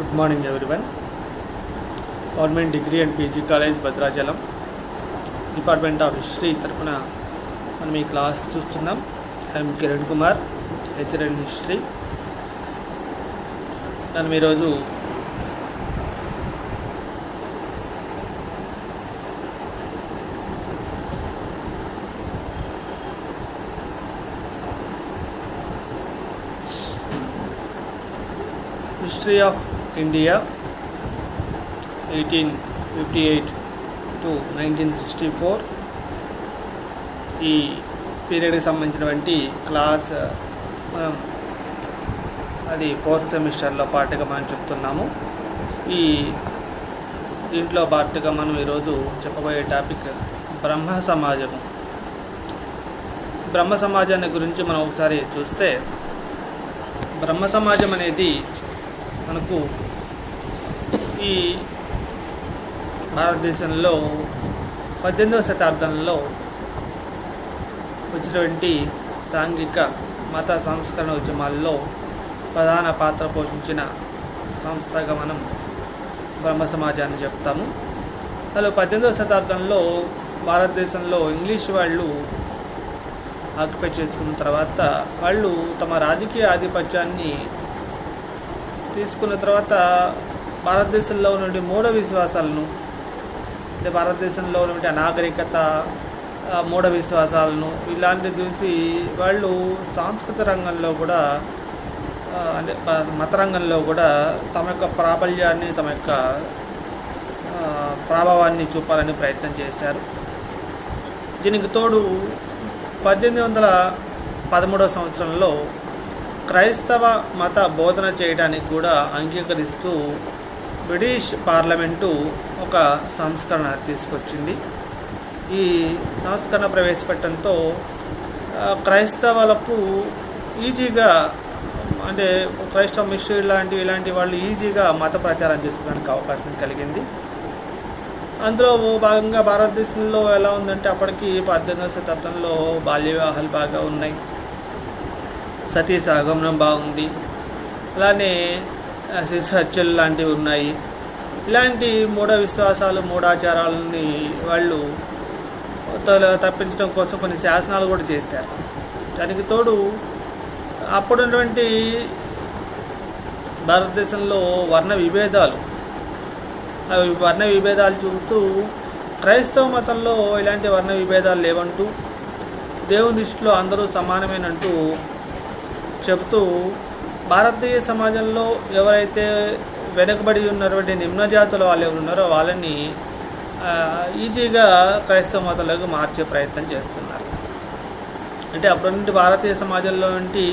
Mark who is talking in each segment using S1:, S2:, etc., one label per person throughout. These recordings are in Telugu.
S1: Good morning everyone. Government degree and PG college Bhadrachalam department of history తరఫున మనం ఈ క్లాస్ చూస్తున్నాం. I'm Kiran Kumar, lecturer in history. మనం ఈరోజు హిస్టరీ ఆఫ్ ఇండియా 1858 to 1964 ఈ పీరియడ్కి సంబంధించినటువంటి క్లాస్ మనం అది 4th సెమిస్టర్లో పార్ట్గా మనం చెప్తున్నాము. దీంట్లో పార్ట్గా మనం ఈరోజు చెప్పబోయే టాపిక్ బ్రహ్మ సమాజము. బ్రహ్మ సమాజాన్ని గురించి మనం ఒకసారి చూస్తే, బ్రహ్మ సమాజం అనేది మనకు ఈ భారతదేశంలో 18వ శతాబ్దంలో వచ్చినటువంటి సాంఘిక మత సంస్కరణ ఉద్యమాల్లో ప్రధాన పాత్ర పోషించిన సంస్థగా మనం బ్రహ్మ సమాజాన్ని చెప్తాము. అలా 18వ శతాబ్దంలో భారతదేశంలో ఇంగ్లీష్ వాళ్ళు ఆక్యుపై చేసుకున్న తర్వాత వాళ్ళు తమ రాజకీయ ఆధిపత్యాన్ని తీసుకున్న తర్వాత భారతదేశంలో ఉన్నటువంటి మూఢ విశ్వాసాలను, అంటే భారతదేశంలో ఉన్నటువంటి అనాగరికత, మూఢ విశ్వాసాలను ఇలాంటివి చూసి వాళ్ళు సాంస్కృతిక రంగంలో కూడా, అంటే మత రంగంలో కూడా తమ యొక్క ప్రాబల్యాన్ని, తమ యొక్క ప్రభావాన్ని చూపాలని ప్రయత్నం చేశారు. దీనికి తోడు 1813వ సంవత్సరంలో క్రైస్తవ మత బోధన చేయడానికి కూడా అంగీకరిస్తూ బ్రిటిష్ పార్లమెంటు ఒక సంస్కరణ తీసుకొచ్చింది. ఈ సంస్కరణ ప్రవేశపెట్టడంతో క్రైస్తవులకు ఈజీగా, అంటే క్రైస్తవ మిషనరీ ఇలాంటి వాళ్ళు ఈజీగా మత ప్రచారం చేసుకోవడానికి అవకాశం కలిగింది. అందులో భాగంగా భారతదేశంలో ఎలా ఉందంటే, అప్పటికి 18వ శతాబ్దంలో బాల్య వివాహాలు బాగా ఉన్నాయి, సతీ సహగమనం బాగుంది, అలానే శిశు హత్యలు లాంటివి ఉన్నాయి. ఇలాంటి మూఢ విశ్వాసాలు, మూఢాచారాలని వాళ్ళు తప్పించడం కోసం కొన్ని శాసనాలు కూడా చేశారు. దానికి తోడు అప్పుడున్నటువంటి భారతదేశంలో వర్ణ విభేదాలు చూపుతూ క్రైస్తవ మతంలో ఇలాంటి వర్ణ విభేదాలు లేవంటూ, దేవుని దృష్టిలో అందరూ సమానమేనంటూ చెబుతూ భారతీయ సమాజంలో ఎవరైతే వెనుకబడి ఉన్నటువంటి నిమ్న జాతుల వాళ్ళు ఎవరు ఉన్నారో వాళ్ళని ఈజీగా క్రైస్తవ మతంలోకి మార్చే ప్రయత్నం చేస్తున్నారు. అంటే అప్పటి నుండి భారతీయ సమాజంలో నుండి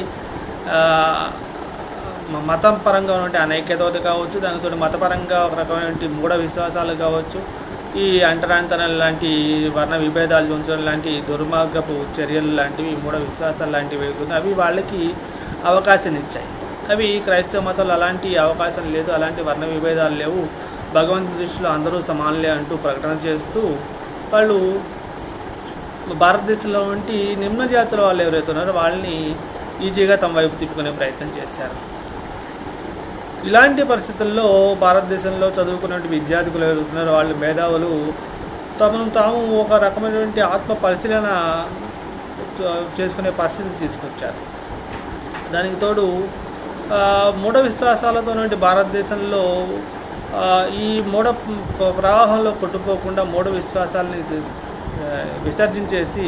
S1: మతం పరంగా ఉన్నటువంటి అనైక్యత కావచ్చు, దానితో మతపరంగా ఒక రకమైన మూఢ విశ్వాసాలు కావచ్చు, ఈ అంటరానితనం లాంటి వర్ణ విభేదాలు ఉంచడం లాంటి దుర్మార్గపు చర్యలు లాంటివి, మూఢ విశ్వాసాలు లాంటివి అవి వాళ్ళకి అవకాశం ఇచ్చాయి. అవి క్రైస్తవ మతంలో అలాంటి అవకాశం లేదు, అలాంటి వర్ణ విభేదాలు లేవు, భగవంతుని దృష్టిలో అందరూ సమానులే అంటూ ప్రకటన చేస్తూ వాళ్ళు భారతదేశంలో ఉండి నిమ్న జాతుల వాళ్ళు ఎవరైతే ఉన్నారో వాళ్ళని ఈజీగా తమ వైపు తిప్పుకునే ప్రయత్నం చేశారు. ఇలాంటి పరిస్థితుల్లో భారతదేశంలో చదువుకున్నటువంటి విద్యార్థులు ఎవరుతున్నారో వాళ్ళు మేధావులు తమను తాము ఒక రకమైనటువంటి ఆత్మ పరిశీలన చేసుకునే పరిస్థితిని తీసుకొచ్చారు. దానికి తోడు మూఢ విశ్వాసాలతో భారతదేశంలో ఈ మూఢ ప్రవాహంలో కొట్టుకోకుండా మూఢ విశ్వాసాలని విసర్జించేసి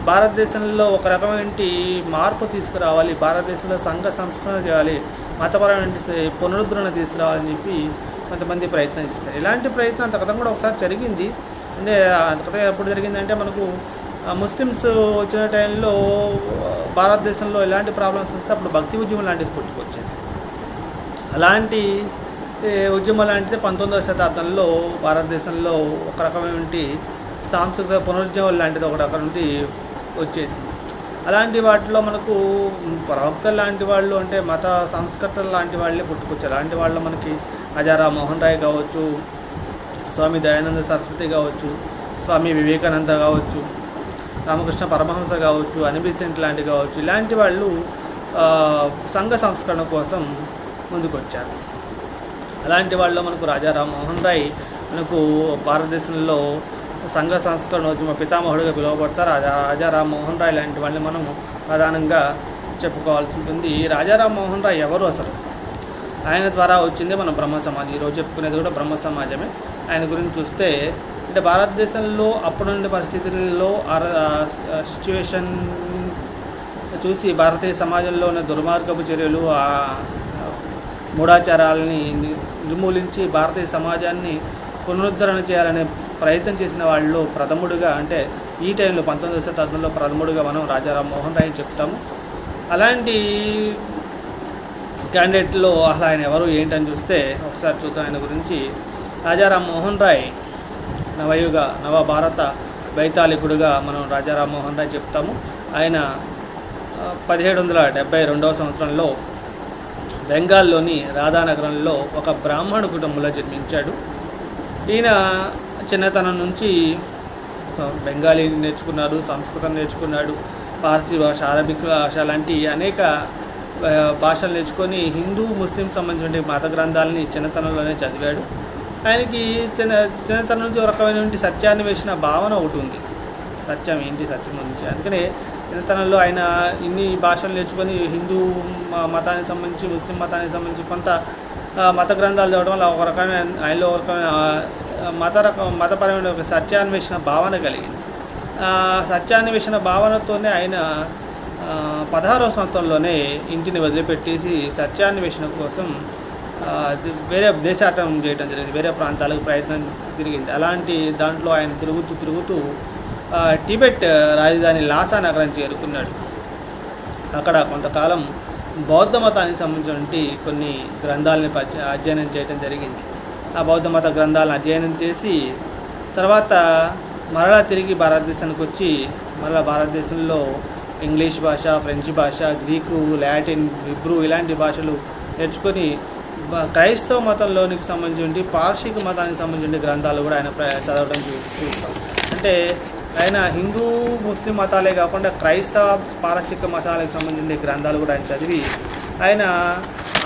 S1: భారతదేశంలో ఒక రకమైన మార్పు తీసుకురావాలి, భారతదేశంలో సంఘ సంస్కరణ చేయాలి, మతపరమైన పునరుద్ధరణ తీసుకురావాలని చెప్పి కొంతమంది ప్రయత్నం చేస్తారు. ఇలాంటి ప్రయత్నం అంతకథం కూడా ఒకసారి జరిగింది. అంటే అంతకథం ఎప్పుడు జరిగిందంటే, మనకు ముస్లిమ్స్ వచ్చిన టైంలో భారతదేశంలో ఎలాంటి ప్రాబ్లమ్స్ వస్తే అప్పుడు భక్తి ఉద్యమం లాంటిది పుట్టుకొచ్చింది. అలాంటి ఉద్యమం లాంటిది 19వ శతాబ్దంలో భారతదేశంలో ఒక రకమైన సాంస్కృతిక పునరుద్యమం లాంటిది ఒకటి అక్కడ నుండి వచ్చేసింది. అలాంటి వాటిలో మనకు ప్రవక్తలు లాంటి వాళ్ళు, అంటే మత సంస్కర్తలు లాంటి వాళ్ళే పుట్టుకొచ్చారు. అలాంటి వాళ్ళు మనకి హజారా మోహన్ రాయ్ కావచ్చు, స్వామి దయానంద సరస్వతి కావచ్చు, స్వామి వివేకానంద కావచ్చు, రామకృష్ణ పరమహంస కావచ్చు, అనిబిసెంట్ లాంటి కావచ్చు, ఇలాంటి వాళ్ళు సంఘ సంస్కరణ కోసం ముందుకొచ్చారు. అలాంటి వాళ్ళలో మనకు రాజా రామ్మోహన్ రాయ్ మనకు భారతదేశంలో సంఘ సంస్కరణోద్యమ పితామహుడిగా పిలువబడతారు. రాజా రామ్మోహన్ రాయ్ లాంటి వాళ్ళని మనం ప్రధానంగా చెప్పుకోవాల్సి ఉంటుంది. రాజా రామ్మోహన్ రాయ్ ఎవరు అసలు? ఆయన ద్వారా వచ్చిందే మన బ్రహ్మ సమాజం. ఈరోజు చెప్పుకునేది కూడా బ్రహ్మ సమాజమే. ఆయన గురించి చూస్తే అంటే భారతదేశంలో అప్పుడున్న పరిస్థితుల్లో సిచ్యువేషన్ చూసి భారతీయ సమాజంలో ఉన్న దుర్మార్గపు చర్యలు, మూఢాచారాలని నిర్మూలించి భారతీయ సమాజాన్ని పునరుద్ధరణ చేయాలనే ప్రయత్నం చేసిన వాళ్ళలో ప్రథముడుగా, అంటే ఈ టైంలో 19వ శతాబ్దంలో ప్రథముడుగా మనం రాజా రామ్మోహన్ రాయ్ని చెప్తాము. అలాంటి క్యాండిడేట్లో అసలు ఆయన ఎవరు ఏంటని చూస్తే ఒకసారి చూద్దాం ఆయన గురించి. రాజా రామ్మోహన్ రాయ్ నవభారత వైతాళికుడుగా మనం రాజా రామ్మోహన్ రాయ్ చెప్తాము. ఆయన 1772వ సంవత్సరంలో బెంగాల్లోని రాధానగరంలో ఒక బ్రాహ్మణ కుటుంబంలో జన్మించాడు. ఈయన చిన్నతనం నుంచి బెంగాలీ నేర్చుకున్నాడు, సంస్కృతం నేర్చుకున్నాడు, పార్సీ భాష, అరబిక్ భాష లాంటి అనేక భాషలు నేర్చుకొని హిందూ ముస్లిం సంబంధించిన మత గ్రంథాలని చిన్నతనంలోనే చదివాడు. ఆయనకి చిన్నతనం నుంచి ఒక రకమైనటువంటి సత్యాన్వేషణ భావన ఒకటి ఉంది. సత్యం ఏంటి, సత్యం గురించి. అందుకనే చిన్నతనంలో ఆయన ఇన్ని భాషలు నేర్చుకొని హిందూ మతానికి సంబంధించి, ముస్లిం మతానికి సంబంధించి కొంత మత గ్రంథాలు చదవడం వల్ల ఒక రకమైన ఆయనలో ఒక రకమైన మతపరమైన ఒక సత్యాన్వేషణ భావన కలిగింది. సత్యాన్వేషణ భావనతోనే ఆయన 16వ సంవత్సరంలోనే ఇంటిని వదిలిపెట్టేసి సత్యాన్వేషణ కోసం వేరే దేశాటం చేయడం జరిగింది. వేరే ప్రాంతాలకు ప్రయత్నం జరిగింది. అలాంటి దాంట్లో ఆయన తిరుగుతూ టిబెట్ రాజధాని లాసా నగరం చేరుకున్నాడు. అక్కడ కొంతకాలం బౌద్ధ మతానికి సంబంధించినటువంటి కొన్ని గ్రంథాలని అధ్యయనం చేయడం జరిగింది. ఆ బౌద్ధ మత గ్రంథాలను అధ్యయనం చేసి తర్వాత మరలా తిరిగి భారతదేశానికి వచ్చి మరలా భారతదేశంలో ఇంగ్లీష్ భాష, ఫ్రెంచ్ భాష, గ్రీకు, లాటిన్, హిబ్రూ ఇలాంటి భాషలు నేర్చుకొని క్రైస్తవ మతంలోనికి సంబంధించి పార్షిక మతానికి సంబంధించిన గ్రంథాలు కూడా ఆయన చదవడం చూస్తాం. అంటే ఆయన హిందూ ముస్లిం మతాలే కాకుండా క్రైస్తవ పారసిక మతాలకు సంబంధించిన గ్రంథాలు కూడా ఆయన చదివి ఆయన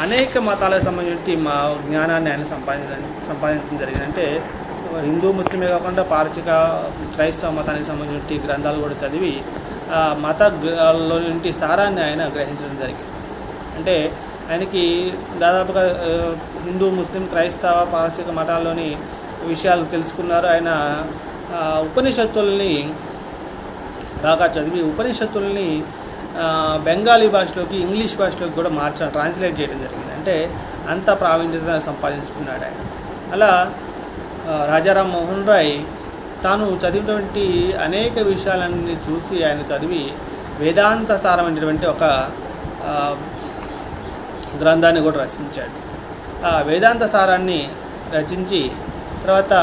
S1: అనేక మతాలకు సంబంధించిన జ్ఞానాన్ని ఆయన సంపాదించడం జరిగింది. అంటే హిందూ ముస్లిమే కాకుండా పారసిక క్రైస్తవ మతానికి సంబంధించిన గ్రంథాలు కూడా చదివి మతంలో నుండి సారాన్ని ఆయన గ్రహించడం జరిగింది. అంటే ఆయనకి దాదాపుగా హిందూ ముస్లిం క్రైస్తవ పారసిక మతాల్లోని విషయాలు తెలుసుకున్నారు. ఆయన ఉపనిషత్తుల్ని బాగా చదివి ఉపనిషత్తుల్ని బెంగాలీ భాషలోకి, ఇంగ్లీష్ భాషలోకి కూడా ట్రాన్స్లేట్ చేయడం జరిగింది. అంటే అంత ప్రావీణ్యత సంపాదించుకున్నాడు ఆయన. అలా రాజా రామ్మోహన్ రాయ్ తాను చదివినటువంటి అనేక విషయాలన్నీ చూసి ఆయన చదివి వేదాంత సారమైనటువంటి ఒక గ్రంథాన్ని కూడా రచించాడు. ఆ వేదాంత సారాన్ని రచించి తర్వాత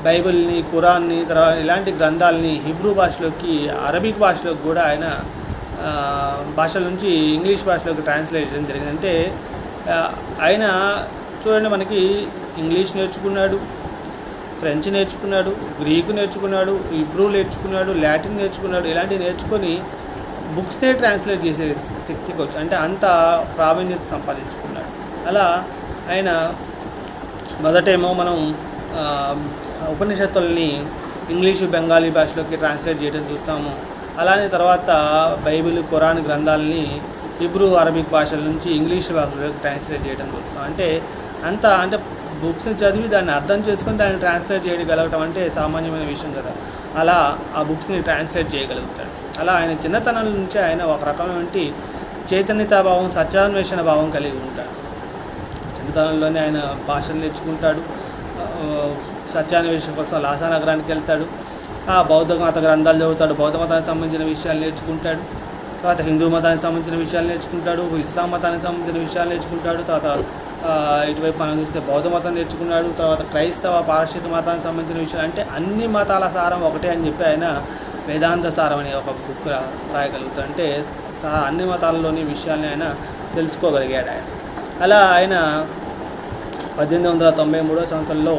S1: బైబిల్ని, ఖురాన్ని, తర్వాత ఇలాంటి గ్రంథాలని హిబ్రూ భాషలోకి, అరబిక్ భాషలోకి కూడా ఆయన భాషల నుంచి ఇంగ్లీష్ భాషలోకి ట్రాన్స్లేట్ చేయడం జరిగింది. అంటే ఆయన చూడండి, మనకి ఇంగ్లీష్ నేర్చుకున్నాడు, ఫ్రెంచ్ నేర్చుకున్నాడు, గ్రీకు నేర్చుకున్నాడు, హిబ్రూ నేర్చుకున్నాడు, లాటిన్ నేర్చుకున్నాడు. ఇలాంటివి నేర్చుకొని బుక్స్నే ట్రాన్స్లేట్ చేసే శక్తికి వచ్చి, అంటే అంత ప్రావీణ్యత సంపాదించుకున్నాడు. అలా ఆయన మొదటేమో మనం ఉపనిషత్తుల్ని ఇంగ్లీషు, బెంగాలీ భాషలోకి ట్రాన్స్లేట్ చేయడం చూస్తాము. అలానే తర్వాత బైబిల్, ఖురాన్ గ్రంథాలని హిబ్రూ, అరబిక్ భాషల నుంచి ఇంగ్లీష్ భాషలోకి ట్రాన్స్లేట్ చేయడం చూస్తాం. అంటే బుక్స్ని చదివి దాన్ని అర్థం చేసుకొని దాన్ని ట్రాన్స్లేట్ చేయగలగటం అంటే సామాన్యమైన విషయం కదా. అలా ఆ బుక్స్ని ట్రాన్స్లేట్ చేయగలుగుతాడు. అలా ఆయన చిన్నతనం నుంచి ఆయన ఒక రకమైన చైతన్యతాభావం, సత్యాన్వేషణ భావం కలిగి ఉంటాడు. చిన్నతనంలోనే ఆయన భాషలు నేర్చుకుంటాడు. సత్యాన్వేషణ కోసం లాసా నగరానికి వెళ్తాడు. ఆ బౌద్ధ మత గ్రంథాలు చదువుతాడు, బౌద్ధ మతానికి సంబంధించిన విషయాలు నేర్చుకుంటాడు. తర్వాత హిందూ మతానికి సంబంధించిన విషయాలు నేర్చుకుంటాడు, ఇస్లాం మతానికి సంబంధించిన విషయాలు నేర్చుకుంటాడు. తర్వాత ఇటువైపు మనం చూస్తే బౌద్ధ మతం నేర్చుకున్నాడు. తర్వాత క్రైస్తవ పారశీక మతానికి సంబంధించిన విషయాలు, అంటే అన్ని మతాల సారం ఒకటే అని చెప్పి ఆయన వేదాంత సారం అనే ఒక బుక్ రాయగలుగుతాడు. అంటే అన్ని మతాలలోని విషయాల్ని ఆయన తెలుసుకోగలిగాడు ఆయన. అలా ఆయన 1893 సంవత్సరంలో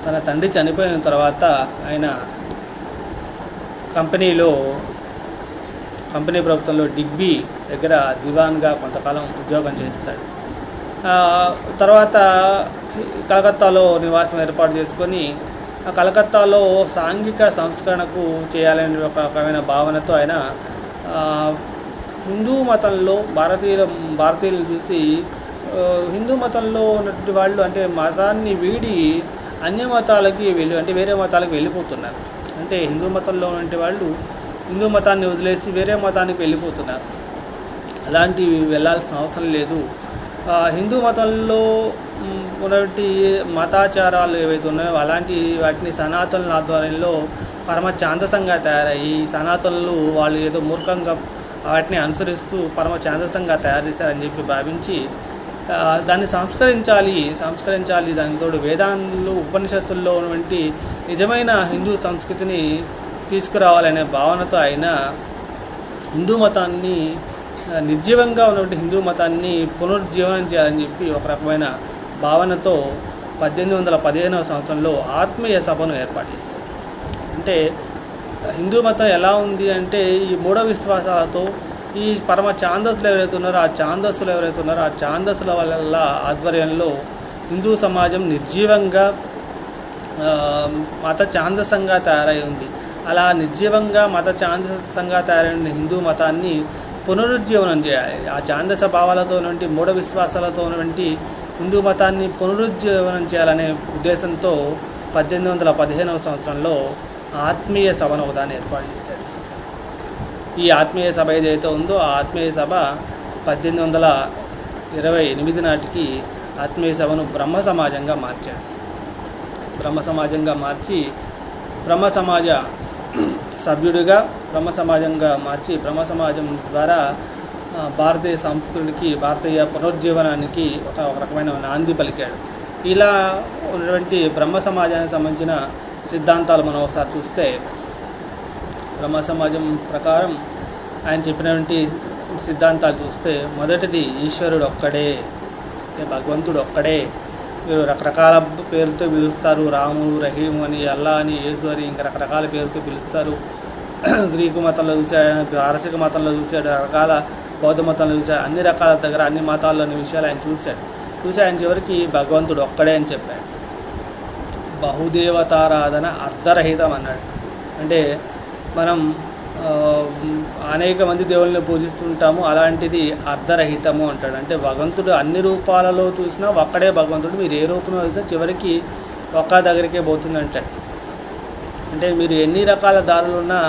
S1: తన తండ్రి చనిపోయిన తర్వాత ఆయన కంపెనీ ప్రభుత్వంలో డిగ్బీ దగ్గర దివాన్గా కొంతకాలం ఉద్యోగం చేస్తాడు. తర్వాత కలకత్తాలో నివాసం ఏర్పాటు చేసుకొని కలకత్తాలో సాంఘిక సంస్కరణకు చేయాలనే ఒక రకమైన భావనతో ఆయన హిందూ మతంలో భారతీయులను చూసి హిందూ మతంలో ఉన్నటువంటి వాళ్ళు అంటే మతాన్ని వీడి అన్య మతాలకి అంటే వేరే మతాలకు వెళ్ళిపోతున్నారు. అంటే హిందూ మతంలో ఉన్నటువంటి వాళ్ళు హిందూ మతాన్ని వదిలేసి వేరే మతానికి వెళ్ళిపోతున్నారు. అలాంటివి వెళ్ళాల్సిన అవసరం లేదు. హిందూ మతంలో ఉన్నటువంటి మతాచారాలు ఏవైతే ఉన్నాయో అలాంటి వాటిని సనాతనుల ఆధ్వర్యంలో పరమ ఛాందసంగా తయారయ్యి సనాతనులు వాళ్ళు ఏదో మూర్ఖంగా వాటిని అనుసరిస్తూ పరమ ఛాందసంగా తయారు చేశారని చెప్పి భావించి దాన్ని సంస్కరించాలి. దానితో వేదాంతులు ఉపనిషత్తుల్లో ఉన్నటువంటి నిజమైన హిందూ సంస్కృతిని తీసుకురావాలనే భావనతో ఆయన హిందూ మతాన్ని నిర్జీవంగా ఉన్నటువంటి హిందూ మతాన్ని పునరుజ్జీవనం చేయాలని చెప్పి ఒక రకమైన భావనతో 1815వ సంవత్సరంలో ఆత్మీయ సభను ఏర్పాటు చేశారు. అంటే హిందూ మతం ఎలా ఉంది అంటే ఈ మూఢ విశ్వాసాలతో ఈ పరమ ఛాందస్సులు ఎవరైతే ఉన్నారో ఆ ఛాందస్సుల వల్ల ఆధ్వర్యంలో హిందూ సమాజం నిర్జీవంగా మత ఛాందసంగా తయారై ఉంది. అలా నిర్జీవంగా మత ఛాందసంగా తయారైన హిందూ మతాన్ని పునరుజ్జీవనం చేయాలి. ఆ ఛాందస భావాలతో నుండి మూఢ విశ్వాసాలతో ఉన్నటువంటి హిందూ మతాన్ని పునరుజ్జీవనం చేయాలనే ఉద్దేశంతో 1815వ సంవత్సరంలో ఆత్మీయ సభను ఒకదాన్ని ఏర్పాటు చేశారు. ఈ ఆత్మీయ సభ ఏదైతే ఉందో ఆ ఆత్మీయ సభ 1828 నాటికి ఆత్మీయ సభను బ్రహ్మ సమాజంగా మార్చాడు. బ్రహ్మ సమాజంగా మార్చి బ్రహ్మ సమాజ సభ్యుడిగా బ్రహ్మ సమాజం ద్వారా భారతీయ సంస్కృతికి భారతీయ పునరుజ్జీవనానికి ఒక రకమైన నాంది పలికాడు. ఇలా ఉన్నటువంటి బ్రహ్మ సమాజానికి సంబంధించిన సిద్ధాంతాలు మనం ఒకసారి చూస్తే బ్రహ్మ సమాజం ప్రకారం ఆయన చెప్పినటువంటి సిద్ధాంతాలు చూస్తే మొదటిది ఈశ్వరుడు ఒక్కడే, భగవంతుడు ఒక్కడే. మీరు రకరకాల పేర్లతో పిలుస్తారు, రాముడు, రహీము అని, అల్లా అని, యేసు అని ఇంకా రకరకాల పేరుతో పిలుస్తారు. గ్రీకు మతంలో చూశాడు, పారసిక మతంలో చూశాడు, రకరకాల బౌద్ధ మతంలో చూశాడు, అన్ని రకాల దగ్గర అన్ని మతాల్లోని విషయాలు ఆయన చూసి ఆయన చివరికి భగవంతుడు ఒక్కడే అని చెప్పాడు. బహుదేవతారాధన అర్ధరహితం అన్నాడు. అంటే మనం అనేక మంది దేవుళ్ళని పూజిస్తుంటాము, అలాంటిది అర్ధరహితము అంటాడు. అంటే భగవంతుడు అన్ని రూపాలలో చూసినా ఒక్కడే భగవంతుడు, మీరు ఏ రూపంలో చూసినా చివరికి ఒక్క దగ్గరికే పోతుంది అంటాడు. అంటే మీరు ఎన్ని రకాల దారులు ఉన్నా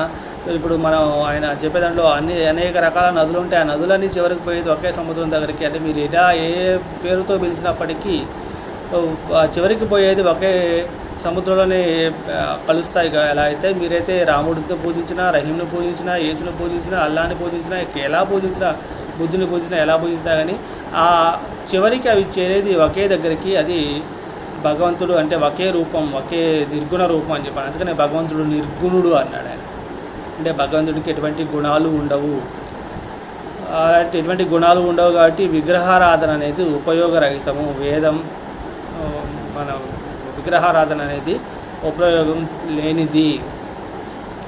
S1: ఇప్పుడు మనం ఆయన చెప్పే దాంట్లో అనేక రకాల నదులు ఉంటాయి, ఆ నదులన్నీ చివరికి పోయేది ఒకే సముద్రం దగ్గరికి. అంటే మీరు ఇలా ఏ పేరుతో పిలిచినప్పటికీ చివరికి పోయేది ఒకే సముద్రంలోనే కలుస్తాయి. ఎలా అయితే మీరైతే రాముడితో పూజించినా, రహీంను పూజించినా, యేసును పూజించినా, అల్లాని పూజించినా, ఎలా పూజించినా, బుద్ధుని పూజించినా, ఎలా పూజించినా కానీ ఆ చివరికి అవి చేరేది ఒకే దగ్గరికి. అది భగవంతుడు అంటే ఒకే రూపం, ఒకే నిర్గుణ రూపం అని చెప్పాను. అందుకనే భగవంతుడు నిర్గుణుడు అన్నాడు ఆయన. అంటే భగవంతుడికి ఎటువంటి గుణాలు ఉండవు. అలాంటి ఎటువంటి గుణాలు ఉండవు కాబట్టి విగ్రహారాధన అనేది ఉపయోగరహితము. వేదం మన విగ్రహారాధన అనేది ఉపయోగం లేనిది.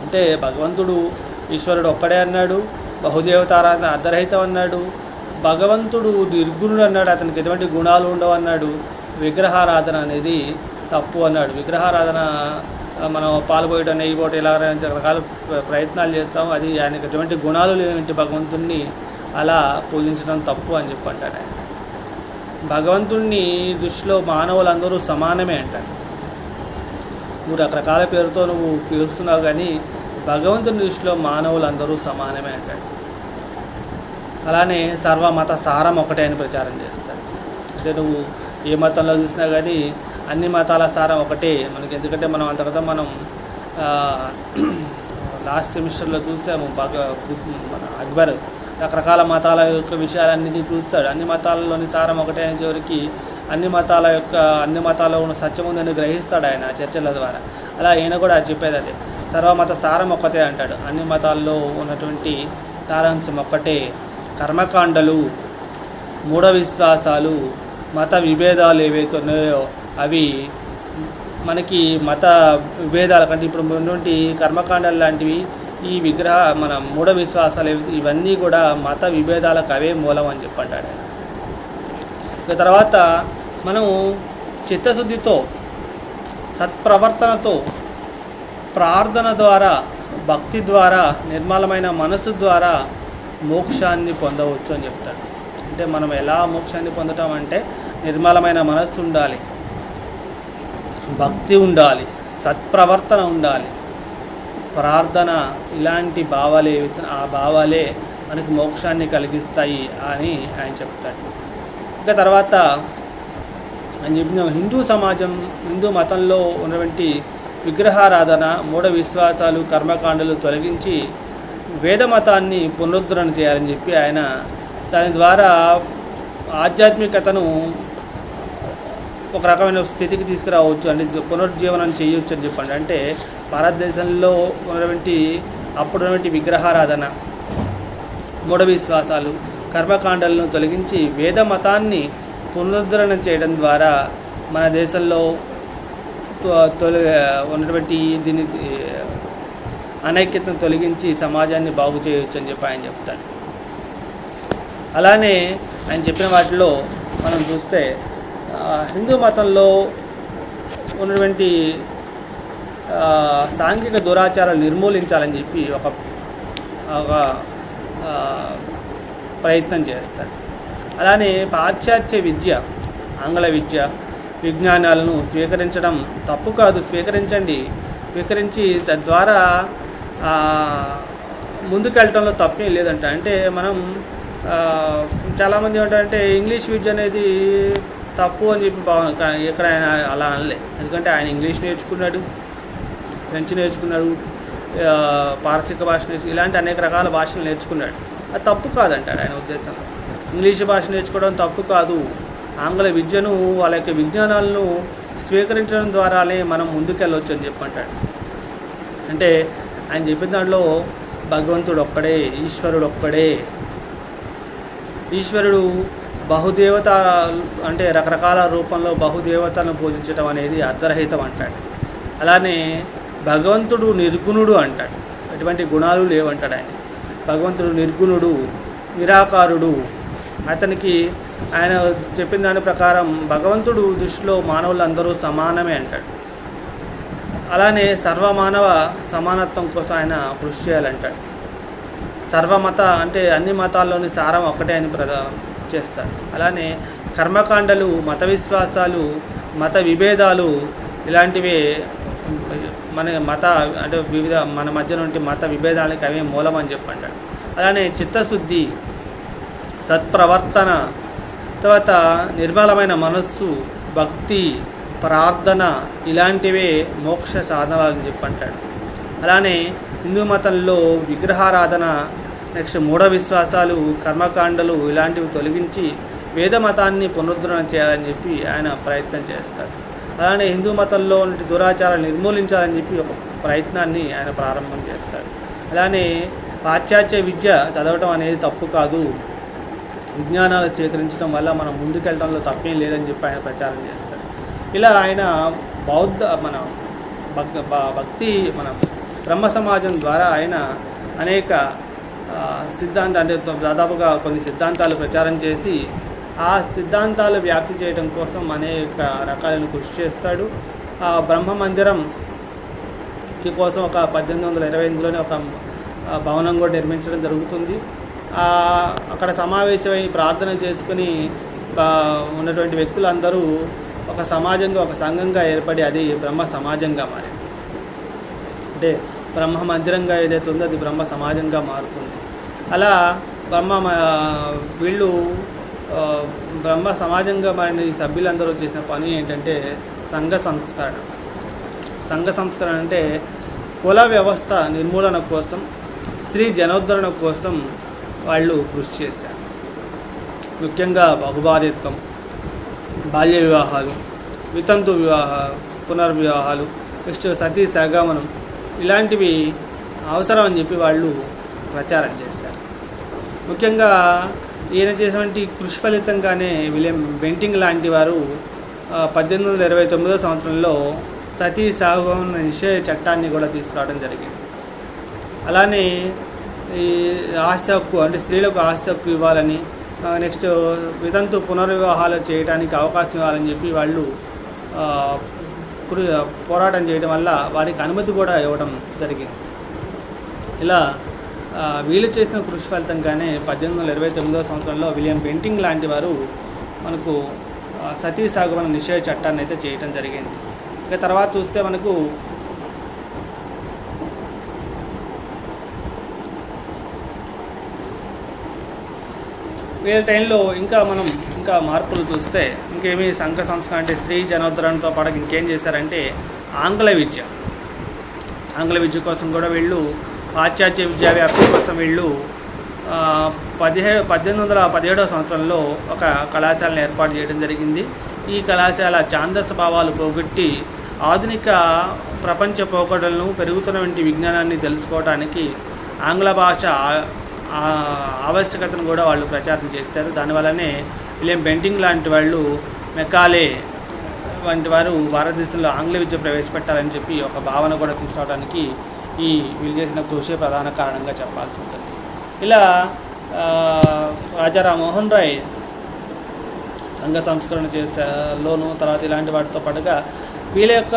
S1: అంటే భగవంతుడు ఈశ్వరుడు ఒక్కడే అన్నాడు, బహుదేవతారాధన అర్ధరహితం అన్నాడు, భగవంతుడు నిర్గుణుడు అన్నాడు, అతనికి ఎటువంటి గుణాలు ఉండవు అన్నాడు, విగ్రహారాధన అనేది తప్పు అన్నాడు. విగ్రహారాధన మనం పాలు పోయటం, నెయ్యి పోవటం ఇలా రకరకాల ప్రయత్నాలు చేస్తాం, అది ఆయనకి ఎటువంటి గుణాలు లేని భగవంతుణ్ణి అలా పూజించడం తప్పు అని చెప్పి అంటాడు ఆయన. భగవంతుణ్ణి దృష్టిలో మానవులందరూ సమానమే అంటాడు. నువ్వు రకరకాల పేరుతో నువ్వు పిలుస్తున్నావు కానీ భగవంతుని దృష్టిలో మానవులందరూ సమానమే అంటాడు. అలానే సర్వమత సారం ఒకటే అని ప్రచారం చేస్తాడు. అంటే నువ్వు ఏ మతంలో చూసినా కానీ అన్ని మతాల సారం ఒకటే మనకి. ఎందుకంటే మనం అంతకదా మనం లాస్ట్ సెమిస్టర్లో చూసాము, మన అక్బర్ రకరకాల మతాల యొక్క విషయాలన్నింటినీ చూస్తాడు. అన్ని మతాలలోని సారం ఒకటే అని చివరికి అన్ని మతాల్లో ఉన్న సత్యం ఉందని గ్రహిస్తాడు ఆయన చర్చల ద్వారా. అలా ఈయన కూడా చెప్పేది అదే, సర్వమత సారం ఒక్కటే అంటాడు. అన్ని మతాల్లో ఉన్నటువంటి సారాంశం ఒక్కటే. కర్మకాండలు, మూఢ విశ్వాసాలు, మత విభేదాలు ఏవైతే ఉన్నాయో అవి మనకి మత విభేదాల కంటే ఇప్పుడు ఉన్నటువంటి కర్మకాండాలు లాంటివి ఈ మన మూఢ విశ్వాసాలు ఇవన్నీ కూడా మత విభేదాలకు అవే మూలం అని చెప్పంటాడు. ఇక తర్వాత మనం చిత్తశుద్ధితో, సత్ప్రవర్తనతో, ప్రార్థన ద్వారా, భక్తి ద్వారా, నిర్మలమైన మనసు ద్వారా మోక్షాన్ని పొందవచ్చు అని చెప్తాడు. అంటే మనం ఎలా మోక్షాన్ని పొందటం అంటే నిర్మలమైన మనస్సు ఉండాలి, భక్తి ఉండాలి, సత్ప్రవర్తన ఉండాలి, ప్రార్థన, ఇలాంటి భావాలే ఆ భావాలే మనకు మోక్షాన్ని కలిగిస్తాయి అని ఆయన చెప్తాడు. ఇంకా తర్వాత ఆయన చెప్పిన హిందూ సమాజం, హిందూ మతంలో ఉన్నటువంటి విగ్రహారాధన, మూఢ విశ్వాసాలు, కర్మకాండలు తొలగించి వేద మతాన్ని పునరుద్ధరణ చేయాలని చెప్పి ఆయన దాని ద్వారా ఆధ్యాత్మికతను ఒక రకమైన స్థితికి తీసుకురావచ్చు, అంటే పునరుజ్జీవనం చేయవచ్చు అని చెప్పండి. అంటే భారతదేశంలో ఉన్నటువంటి అప్పుడున్నటువంటి విగ్రహారాధన, మూఢ విశ్వాసాలు, కర్మకాండలను తొలగించి వేద మతాన్ని పునరుద్ధరణ చేయడం ద్వారా మన దేశంలో ఉన్నటువంటి దీన్ని అనైక్యతను తొలగించి సమాజాన్ని బాగు చేయవచ్చు అని చెప్పి ఆయన చెప్తాడు. అలానే ఆయన చెప్పిన వాటిలో మనం చూస్తే హిందూ మతంలో ఉన్నటువంటి సాంఘిక దురాచారాలు నిర్మూలించాలని చెప్పి ఒక ప్రయత్నం చేస్తాడు. అలానే పాశ్చాత్య విద్య, ఆంగ్ల విద్య, విజ్ఞానాలను స్వీకరించడం తప్పు కాదు, స్వీకరించి తద్వారా ముందుకెళ్ళటంలో తప్పేం లేదంట. అంటే మనం చాలామంది ఏమంటారంటే ఇంగ్లీష్ విద్య అనేది తప్పు అని చెప్పి ఎక్కడ ఆయన అలా అనలే. ఎందుకంటే ఆయన ఇంగ్లీష్ నేర్చుకున్నాడు, ఫ్రెంచ్ నేర్చుకున్నాడు, పారసిక భాష ఇలాంటి అనేక రకాల భాషలు నేర్చుకున్నాడు. అది తప్పు కాదంటాడు ఆయన ఉద్దేశంలో. ఇంగ్లీష్ భాష నేర్చుకోవడం తప్పు కాదు, ఆంగ్ల విద్యను, వాళ్ళ యొక్క విజ్ఞానాలను స్వీకరించడం ద్వారానే మనం ముందుకెళ్ళవచ్చు అని చెప్పంటాడు. అంటే ఆయన చెప్పిన దాంట్లో భగవంతుడు ఒక్కడే, ఈశ్వరుడు ఒక్కడే. ఈశ్వరుడు బహుదేవత, అంటే రకరకాల రూపంలో బహుదేవతను పూజించడం అనేది అర్ధరహితం అంటాడు. అలానే భగవంతుడు నిర్గుణుడు అంటాడు, ఎటువంటి గుణాలు లేవంటాడు ఆయన. భగవంతుడు నిర్గుణుడు, నిరాకారుడు. అతనికి ఆయన చెప్పిన దాని ప్రకారం భగవంతుడు దృష్టిలో మానవులందరూ సమానమే అంటాడు. అలానే సర్వమానవ సమానత్వం కోసం ఆయన కృషి చేయాలంటాడు. సర్వమత అంటే అన్ని మతాల్లోని సారం ఒకటే అని చేస్తాడు. అలానే కర్మకాండలు, మత విశ్వాసాలు, మత విభేదాలు ఇలాంటివే అంటే మన మధ్య నుండి మత విభేదాలకి అవే మూలం అని చెప్పంటాడు. అలానే చిత్తశుద్ధి, సత్ప్రవర్తన, తర్వాత నిర్మలమైన మనస్సు, భక్తి, ప్రార్థన ఇలాంటివే మోక్ష సాధనాలని చెప్పంటాడు. అలానే హిందూ మతంలో విగ్రహారాధన, నెక్స్ట్ మూఢ విశ్వాసాలు, కర్మకాండలు ఇలాంటివి తొలగించి వేద మతాన్ని పునరుద్ధరణ చేయాలని చెప్పి ఆయన ప్రయత్నం చేస్తాడు. అలానే హిందూ మతంలో దురాచారాలు నిర్మూలించాలని చెప్పి ఒక ప్రయత్నాన్ని ఆయన ప్రారంభం చేస్తాడు. అలానే పాశ్చాత్య విద్య చదవటం అనేది తప్పు కాదు, విజ్ఞానాలు స్వీకరించడం వల్ల మనం ముందుకెళ్ళడంలో తప్పేం లేదని చెప్పి ఆయన ప్రచారం చేస్తాడు. ఇలా ఆయన మన బ్రహ్మ సమాజం ద్వారా ఆయన అనేక సిద్ధాంతాలు, అంటే దాదాపుగా కొన్ని సిద్ధాంతాలు ప్రచారం చేసి ఆ సిద్ధాంతాలు వ్యాప్తి చేయడం కోసం అనేక రకాలను కృషి చేస్తాడు. ఆ బ్రహ్మ మందిరం కోసం ఒక 1828లోనే ఒక భవనం కూడా నిర్మించడం జరుగుతుంది. అక్కడ సమావేశమై ప్రార్థన చేసుకుని ఉన్నటువంటి వ్యక్తులందరూ ఒక సమాజంగా, ఒక సంఘంగా ఏర్పడి అది బ్రహ్మ సమాజంగా మారింది. అంటే బ్రహ్మ మందిరంగా ఏదైతే ఉందో అది బ్రహ్మ సమాజంగా మారుతుంది. అలా వీళ్ళు బ్రహ్మ సమాజంగా మారిన ఈ సభ్యులందరూ చేసిన పని ఏంటంటే సంఘ సంస్కరణ అంటే కుల వ్యవస్థ నిర్మూలన కోసం, స్త్రీ జనోద్ధరణ కోసం వాళ్ళు కృషి చేశారు. ముఖ్యంగా బహుభార్యత్వం, బాల్య వివాహాలు, వితంతు పునర్వివాహాలు, నెక్స్ట్ సతీ సహగమనం ఇలాంటివి అవసరం అని చెప్పి వాళ్ళు ప్రచారం చేశారు. ముఖ్యంగా ఈయన చేసినటువంటి కృషి ఫలితంగానే విలియం బెంటింగ్ లాంటి వారు 1829వ సంవత్సరంలో సతీ సహగమన నిషేధ చట్టాన్ని కూడా తీసుకురావడం జరిగింది. అలానే ఈ ఆస్తి హక్కు, అంటే స్త్రీలకు ఆస్తి హక్కు ఇవ్వాలని, నెక్స్ట్ వితంతు పునర్వివాహాలు చేయడానికి అవకాశం ఇవ్వాలని చెప్పి వాళ్ళు ఆ, పోరాటం చేయడం వల్ల వారికి అనుమతి కూడా ఇవ్వడం జరిగింది. ఇలా వీళ్ళు చేసిన కృషి ఫలితంగానే 1829 సంవత్సరంలో విలియం బెంటింగ్ లాంటి వారు మనకు సతీ సాగమన నిషేధ చట్టాన్ని అయితే చేయడం జరిగింది. ఇక తర్వాత చూస్తే మనకు వేరే టైంలో ఇంకా మార్పులు చూస్తే ఇంకేమీ సంఘ సంస్కరణ అంటే స్త్రీ జనోద్ధరణతో పాటు ఇంకేం చేశారంటే ఆంగ్ల విద్య కోసం కూడా వీళ్ళు పాశ్చాత్య విద్యా వ్యాప్తి కోసం వీళ్ళు 1817 సంవత్సరంలో ఒక కళాశాలను ఏర్పాటు చేయడం జరిగింది. ఈ కళాశాల ఛాందస భావాలు పోగొట్టి ఆధునిక ప్రపంచ పోకడలను పెరుగుతున్నటువంటి విజ్ఞానాన్ని తెలుసుకోవడానికి ఆంగ్ల భాష ఆవశ్యకతను కూడా వాళ్ళు ప్రచారం చేశారు. దానివల్లనే విలియం బెంటింగ్ లాంటి వాళ్ళు, మెకాలే వంటి వారు భారతదేశంలో ఆంగ్ల విద్య ప్రవేశపెట్టాలని చెప్పి ఒక భావన కూడా తీసుకురావడానికి వీళ్ళు చేసిన కృషి ప్రధాన కారణంగా చెప్పాల్సి ఉంటుంది. ఇలా రాజా రామ్మోహన్ రాయ్ సంఘ సంస్కరణ చేసేలోను తర్వాత ఇలాంటి వాటితో పాటుగా వీళ్ళ యొక్క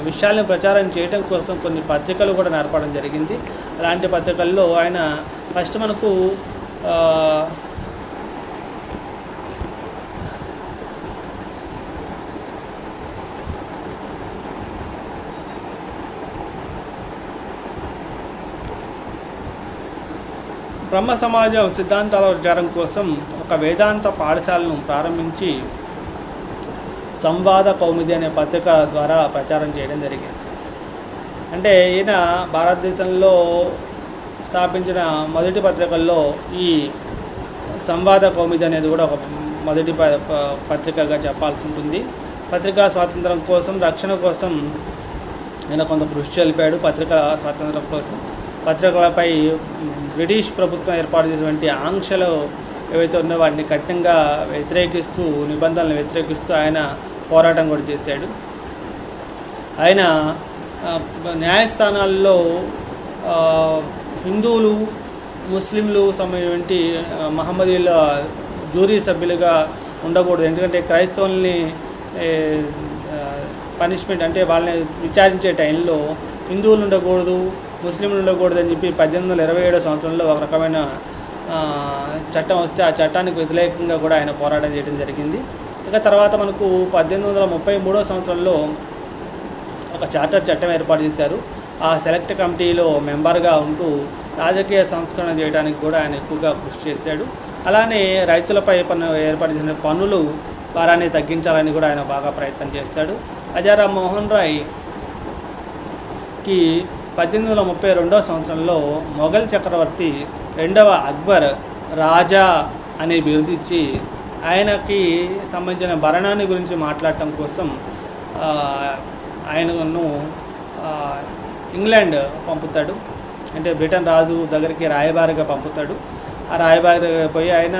S1: విషయాలను ప్రచారం చేయడం కోసం కొన్ని పత్రికలు కూడా నడపడం జరిగింది. అలాంటి పత్రికల్లో ఆయన ఫస్ట్ మనకు బ్రహ్మ సమాజం సిద్ధాంతాల ప్రచారం కోసం ఒక వేదాంత పాఠశాలను ప్రారంభించి సంవాద కౌముది అనే పత్రిక ద్వారా ప్రచారం చేయడం జరిగింది. అంటే ఈయన భారతదేశంలో స్థాపించిన మొదటి పత్రికల్లో ఈ సంవాద కౌముది అనేది కూడా ఒక మొదటి పత్రికగా చెప్పాల్సి ఉంటుంది. పత్రికా స్వాతంత్రం కోసం, రక్షణ కోసం ఈయన కొంత కృషి తెలిపాడు. పత్రికా స్వాతంత్రం కోసం పత్రికలపై బ్రిటిష్ ప్రభుత్వం ఏర్పాటు చేసినటువంటి ఆంక్షలు ఏవైతే ఉన్నాయో వాటిని కఠినంగా వ్యతిరేకిస్తూ, నిబంధనలను వ్యతిరేకిస్తూ ఆయన పోరాటం కూడా చేశాడు. ఆయన న్యాయస్థానాల్లో హిందువులు, ముస్లింలు సంబంధించి మహమ్మదీల జ్యూరీ సభ్యులుగా ఉండకూడదు. ఎందుకంటే క్రైస్తవుల్ని పనిష్మెంట్ అంటే వాళ్ళని విచారించే టైంలో హిందువులు ఉండకూడదు, ముస్లింలు ఉండకూడదు అని చెప్పి 1827 సంవత్సరంలో ఒక రకమైన చట్టం వస్తే ఆ చట్టానికి వ్యతిరేకంగా కూడా ఆయన పోరాటం చేయడం జరిగింది. ఇక తర్వాత మనకు 1833 సంవత్సరంలో ఒక చార్టర్ చట్టం ఏర్పాటు చేశారు. ఆ సెలెక్ట్ కమిటీలో మెంబర్గా ఉంటూ రాజకీయ సంస్కరణ చేయడానికి కూడా ఆయన ఎక్కువగా కృషి చేశాడు. అలానే రైతులపై ఏర్పాటు చేసిన పన్నులు భారాన్ని తగ్గించాలని కూడా ఆయన బాగా ప్రయత్నం చేస్తాడు. రాజా రామ్మోహన్ రాయ్కి 1832 సంవత్సరంలో మొఘల్ చక్రవర్తి 2వ అక్బర్ రాజా అనే బిరుదిచ్చి ఆయనకి సంబంధించిన భరణాన్ని గురించి మాట్లాడటం కోసం ఆయనను ఇంగ్లాండ్ పంపుతాడు. అంటే బ్రిటన్ రాజు దగ్గరికి రాయబారిగా పంపుతాడు. ఆ రాయబారి పోయి ఆయన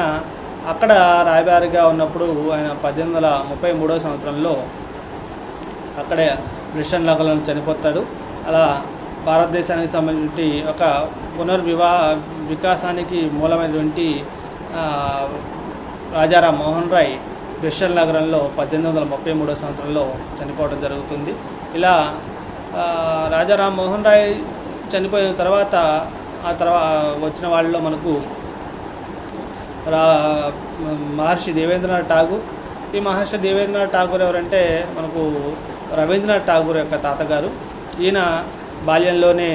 S1: అక్కడ రాయబారిగా ఉన్నప్పుడు ఆయన 1833 సంవత్సరంలో అక్కడే బ్రిటిష్ లంకలో చనిపోతాడు. అలా భారతదేశానికి సంబంధించి ఒక వికాసానికి మూలమైనటువంటి రాజా రామ్మోహన్ రాయ్ బ్రిస్టల్ నగరంలో 1833 సంవత్సరంలో చనిపోవడం జరుగుతుంది. ఇలా రాజా రామ్మోహన్ రాయ్ చనిపోయిన తర్వాత వచ్చిన వాళ్ళలో మనకు మహర్షి దేవేంద్రనాథ్ ఠాగూర్. ఈ మహర్షి దేవేంద్రనాథ్ ఠాగూర్ ఎవరంటే మనకు రవీంద్రనాథ్ ఠాగూర్ యొక్క తాతగారు. ఈయన బాల్యంలోనే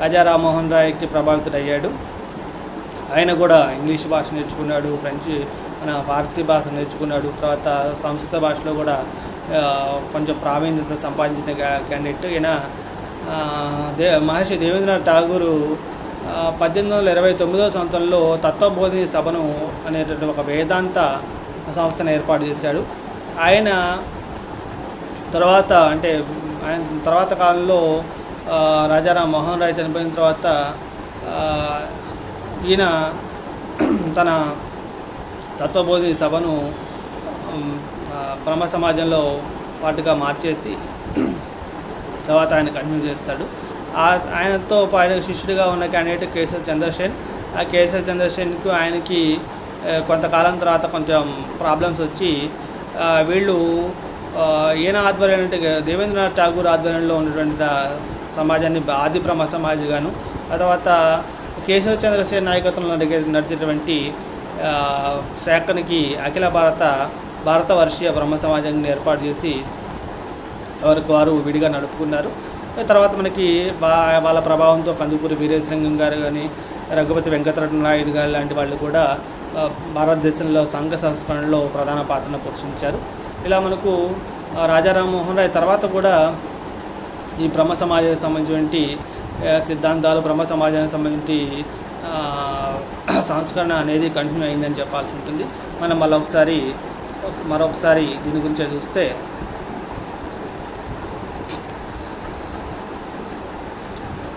S1: రాజా రామ్మోహన్ రాయ్కి ప్రభావితుడయ్యాడు. ఆయన కూడా ఇంగ్లీష్ భాష నేర్చుకున్నాడు, ఫార్సీ భాష నేర్చుకున్నాడు. తర్వాత సంస్కృత భాషలో కూడా కొంచెం ప్రావీణ్యత సంపాదించిన క్యాండిడేట్ ఈయన. మహర్షి దేవేంద్రనాథ్ ఠాగూరు 1829 సంవత్సరంలో తత్వబోధిని సభను అనేటువంటి ఒక వేదాంత సంస్థను ఏర్పాటు చేశాడు. ఆయన తర్వాత కాలంలో రాజా రామ్మోహన్ రాయ్ చనిపోయిన తర్వాత ఈయన తన తత్వబోధిని సభను బ్రహ్మ సమాజంలో పాటుగా మార్చేసి తర్వాత ఆయన కంటిన్యూ చేస్తాడు. ఆయనతో ఆయన శిష్యుడిగా ఉన్న క్యాండిడేట్ కేశవ్ చంద్రసేన్. ఆ కేశవ్ చంద్రసేన్కు ఆయనకి కొంతకాలం తర్వాత కొంచెం ప్రాబ్లమ్స్ వచ్చి వీళ్ళు ఈయన ఆధ్వర్యం అంటే దేవేంద్రనాథ్ ఠాగూర్ ఆధ్వర్యంలో ఉన్నటువంటి సమాజాన్ని ఆది బ్రహ్మ సమాజ్గాను, ఆ తర్వాత కేశవ చంద్రసేన్ నాయకత్వంలో నడిచేటువంటి శాఖనికి అఖిల భారతవర్షీయ బ్రహ్మ సమాజాన్ని ఏర్పాటు చేసి ఎవరికి వారు విడిగా నడుపుకున్నారు. తర్వాత మనకి వాళ్ళ ప్రభావంతో కందుకూరి వీరేశలింగం గారు కానీ, రఘుపతి వెంకటరమణ నాయుడు గారు లాంటి వాళ్ళు కూడా భారతదేశంలో సంఘ సంస్కరణలో ప్రధాన పాత్రను పోషించారు. ఇలా మనకు రాజా రామ్మోహన్ రాయ్ తర్వాత కూడా ఈ బ్రహ్మ సమాజానికి సంబంధించినటువంటి సిద్ధాంతాలు, బ్రహ్మ సమాజానికి సంబంధించి సంస్కరణ అనేది కంటిన్యూ అయిందని చెప్పాల్సి ఉంటుంది. మనం మరొకసారి దీని గురించి చూస్తే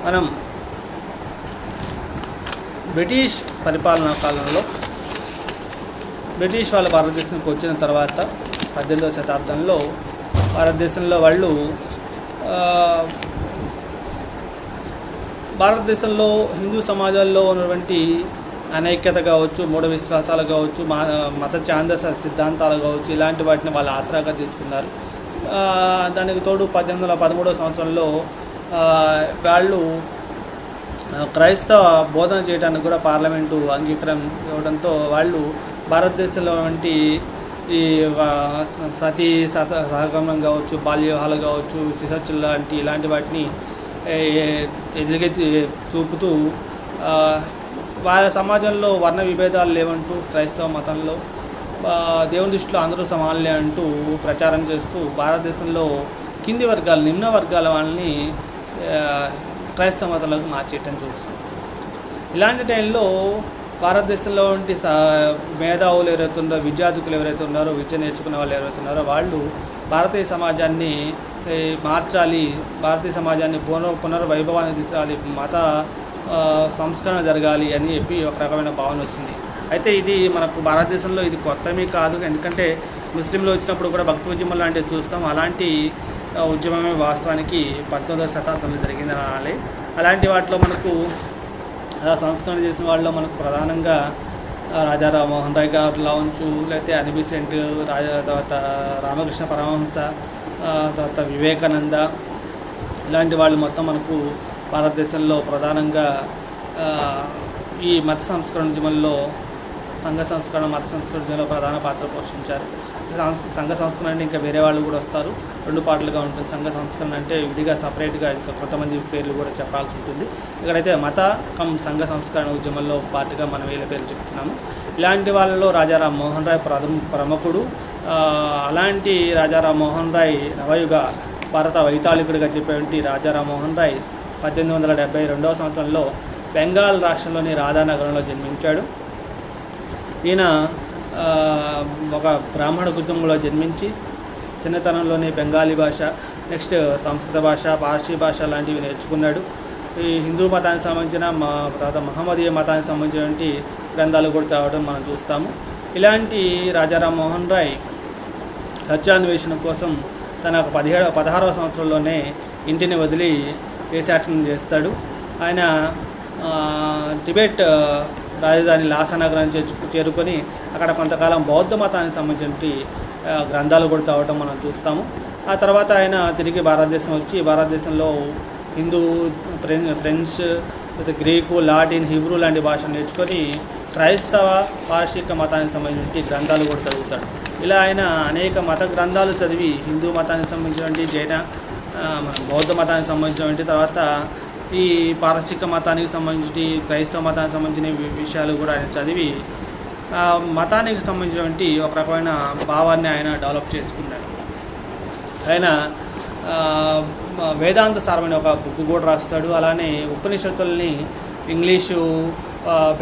S1: మనం బ్రిటిష్ పరిపాలనా కాలంలో బ్రిటిష్ వాళ్ళు భారతదేశానికి వచ్చిన తర్వాత 18వ శతాబ్దంలో భారతదేశంలో వాళ్ళు భారతదేశంలో హిందూ సమాజాల్లో ఉన్నటువంటి అనైక్యత కావచ్చు, మూఢ విశ్వాసాలు కావచ్చు, మత ఛాందస సిద్ధాంతాలు కావచ్చు, ఇలాంటి వాటిని వాళ్ళు ఆసరాగా తీసుకున్నారు. దానికి తోడు 1813వ సంవత్సరంలో వాళ్ళు క్రైస్తవ బోధన చేయడానికి కూడా పార్లమెంటు అంగీకారం ఇవ్వడంతో వాళ్ళు భారతదేశంలో వంటి ఈ సతీ సహగమనం కావచ్చు, బాల్య వివాహాలు కావచ్చు, శిశుహత్యలు లాంటి ఇలాంటి వాటిని ఎదురుగెత్తి చూపుతూ వాళ్ళ సమాజంలో వర్ణ విభేదాలు లేవంటూ క్రైస్తవ మతంలో దేవుని దృష్టిలో అందరూ సమానులే అంటూ ప్రచారం చేస్తూ భారతదేశంలో కింది వర్గాలు, నిమ్న వర్గాల వాళ్ళని క్రైస్తవ మతంలోకి మార్చేయటం చూస్తుంది. ఇలాంటి టైంలో భారతదేశంలో ఉంటే మేధావులు ఎవరైతే ఉన్నారో, విద్యార్థులు ఎవరైతే ఉన్నారో, విద్య నేర్చుకునే వాళ్ళు ఎవరైతే ఉన్నారో వాళ్ళు భారతీయ సమాజాన్ని మార్చాలి, భారతీయ సమాజాన్ని పునర్వైభవాన్ని తీసుకురావాలి, మత సంస్కరణ జరగాలి అని చెప్పి ఒక రకమైన భావన వచ్చింది. అయితే ఇది మనకు భారతదేశంలో ఇది కొత్తమీ కాదు, ఎందుకంటే ముస్లింలు వచ్చినప్పుడు కూడా భక్తి ఉద్యమం లాంటివి చూస్తాం. అలాంటి ఉద్యమమే వాస్తవానికి 19వ శతాబ్దంలో జరిగిందని అనాలి. అలాంటి వాటిలో మనకు సంస్కరణ చేసిన వాళ్ళలో మనకు ప్రధానంగా రాజా రామ్మోహన్ రాయ్ గారు లాంచు, లేకపోతే అనిబిసెంట్, తర్వాత రామకృష్ణ పరమహంస, తర్వాత వివేకానంద, ఇలాంటి వాళ్ళు మొత్తం మనకు భారతదేశంలో ప్రధానంగా ఈ మత సంస్కరణ ఉద్యమంలో సంఘ సంస్కరణ, మత సంస్కరణ ఉద్యమంలో ప్రధాన పాత్ర పోషించారు. సంఘ సంస్కరణ అంటే ఇంకా వేరే వాళ్ళు కూడా వస్తారు, రెండు పాటలుగా ఉంటుంది. సంఘ సంస్కరణ అంటే విడిగా సపరేట్గా ఇంకా కొంతమంది పేర్లు కూడా చెప్పాల్సి ఉంటుంది. ఇక్కడైతే మత సంఘ సంస్కరణ ఉద్యమంలో పార్టీగా మనం వీళ్ళ పేర్లు చెప్తున్నాము. ఇలాంటి వాళ్ళలో రాజా రామ్మోహన్ రాయ్ ప్రముఖుడు. అలాంటి రాజా రామ్మోహన్ రాయ్ నవయుగ భారత వైతాళికుడిగా చెప్పేటువంటి రాజా రామ్మోహన్ రాయ్ 1872వ సంవత్సరంలో బెంగాల్ రాష్ట్రంలోని రాధానగరంలో జన్మించాడు. ఈయన ఒక బ్రాహ్మణ కుటుంబంలో జన్మించి చిన్నతనంలోనే బెంగాలీ భాష, నెక్స్ట్ సంస్కృత భాష, పార్సీ భాష లాంటివి నేర్చుకున్నాడు. ఈ హిందూ మతానికి సంబంధించిన తర్వాత మహమ్మదీయ మతానికి సంబంధించినటువంటి గ్రంథాలు కూడా చదవడం మనం చూస్తాము. ఇలాంటి రాజా రామ్మోహన్ రాయ్ సత్యాన్వేషణ కోసం తన 16వ సంవత్సరంలోనే ఇంటిని వదిలి దేశాటన చేస్తాడు. ఆయన టిబెట్ రాజధాని లాసా నగరాన్ని చేరుకొని అక్కడ కొంతకాలం బౌద్ధ మతానికి సంబంధించిన గ్రంథాలు కూడా చదవటం మనం చూస్తాము. ఆ తర్వాత ఆయన తిరిగి భారతదేశం వచ్చి భారతదేశంలో Hindu, French, Greek, Latin, Hebrew లాంటి భాషను నేర్చుకొని క్రైస్తవ పార్షిక మతానికి సంబంధించిన గ్రంథాలు కూడా చదువుతాడు. ఇలా ఆయన అనేక మత గ్రంథాలు చదివి హిందూ మతానికి సంబంధించినటువంటి, జైన, బౌద్ధ మతానికి సంబంధించినటువంటి, తర్వాత ఈ పారసిక మతానికి సంబంధించి, క్రైస్తవ మతానికి సంబంధించిన విషయాలు కూడా ఆయన చదివి మతానికి సంబంధించినటువంటి ఒక రకమైన భావాన్ని ఆయన డెవలప్ చేసుకున్నాడు. ఆయన వేదాంత సారమైన ఒక బుక్ కూడా రాస్తాడు. అలానే ఉపనిషత్తుల్ని ఇంగ్లీషు,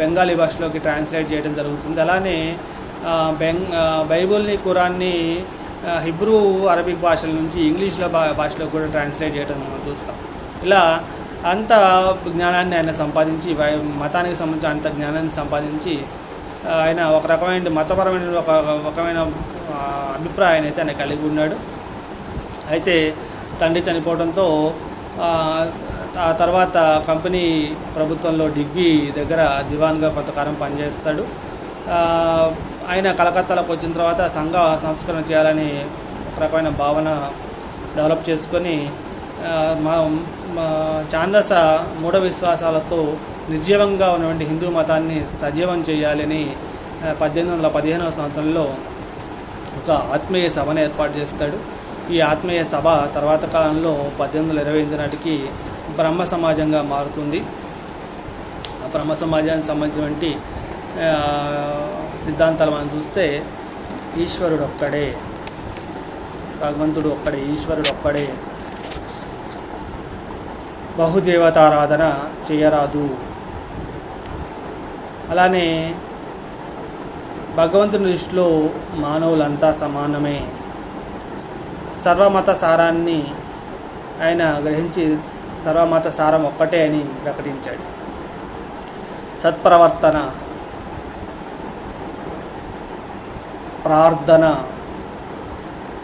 S1: బెంగాలీ భాషలోకి ట్రాన్స్లేట్ చేయడం జరుగుతుంది. అలానే బైబుల్ని, ఖురాన్ని హిబ్రూ, అరబిక్ భాషల నుంచి ఇంగ్లీష్లో భాషలో కూడా ట్రాన్స్లేట్ చేయడం మనం చూస్తాం. ఇలా అంత జ్ఞానాన్ని ఆయన సంపాదించి, మతానికి సంబంధించి అంత జ్ఞానాన్ని సంపాదించి ఆయన ఒక రకమైన మతపరమైన ఒక రకమైన అభిప్రాయాన్ని అయితే ఆయన కలిగి ఉన్నాడు. అయితే తండ్రి చనిపోవడంతో ఆ తర్వాత కంపెనీ ప్రభుత్వంలో డిగ్రీ దగ్గర దివాన్గా కొంతకాలం పనిచేస్తాడు. ఆయన కలకత్తాలోకి వచ్చిన తర్వాత సంఘ సంస్కరణ చేయాలని ఒక రకమైన భావన డెవలప్ చేసుకొని మా ఛాందస మూఢ విశ్వాసాలతో నిర్జీవంగా ఉన్నటువంటి హిందూ మతాన్ని సజీవం చేయాలని 1815వ సంవత్సరంలో ఒక ఆత్మీయ సభను ఏర్పాటు చేస్తాడు. ఈ ఆత్మీయ సభ తర్వాత కాలంలో 1828 నాటికి బ్రహ్మ సమాజంగా మారుతుంది. ఆ బ్రహ్మ సమాజానికి సంబంధించినటువంటి సిద్ధాంతాలు మనం చూస్తే ఈశ్వరుడు ఒక్కడే, భగవంతుడు ఒక్కడే, ఈశ్వరుడు ఒక్కడే, బహుదేవతారాధన చేయరాదు, అలానే భగవంతుని దృష్టిలో మానవులంతా సమానమే, సర్వమత సారాన్ని ఆయన గ్రహించి సర్వమత సారం ఒక్కటే అని ప్రకటించాడు. సత్ప్రవర్తన, ప్రార్థన,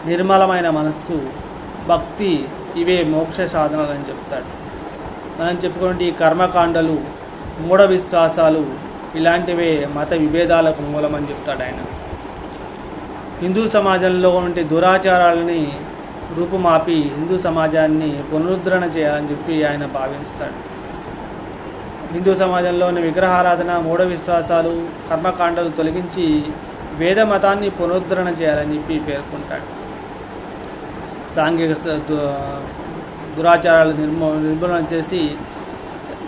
S1: నిర్మలమైన మనస్సు, భక్తి ఇవే మోక్ష సాధనలు అని చెప్తాడు. మనం చెప్పుకున్నటువంటి ఈ కర్మకాండలు, మూఢ విశ్వాసాలు ఇలాంటివే మత విభేదాలకు మూలమని చెప్తాడు ఆయన. హిందూ సమాజంలో ఉండే దురాచారాలని రూపుమాపి హిందూ సమాజాన్ని పునరుద్ధరణ చేయాలని చెప్పి ఆయన భావిస్తాడు. హిందూ సమాజంలోని విగ్రహారాధన, మూఢ విశ్వాసాలు, కర్మకాండలు తొలగించి వేద మతాన్ని పునరుద్ధరణ చేయాలని చెప్పి పేర్కొంటాడు. సాంఘిక దురాచారాలు నిర్మూలన చేసి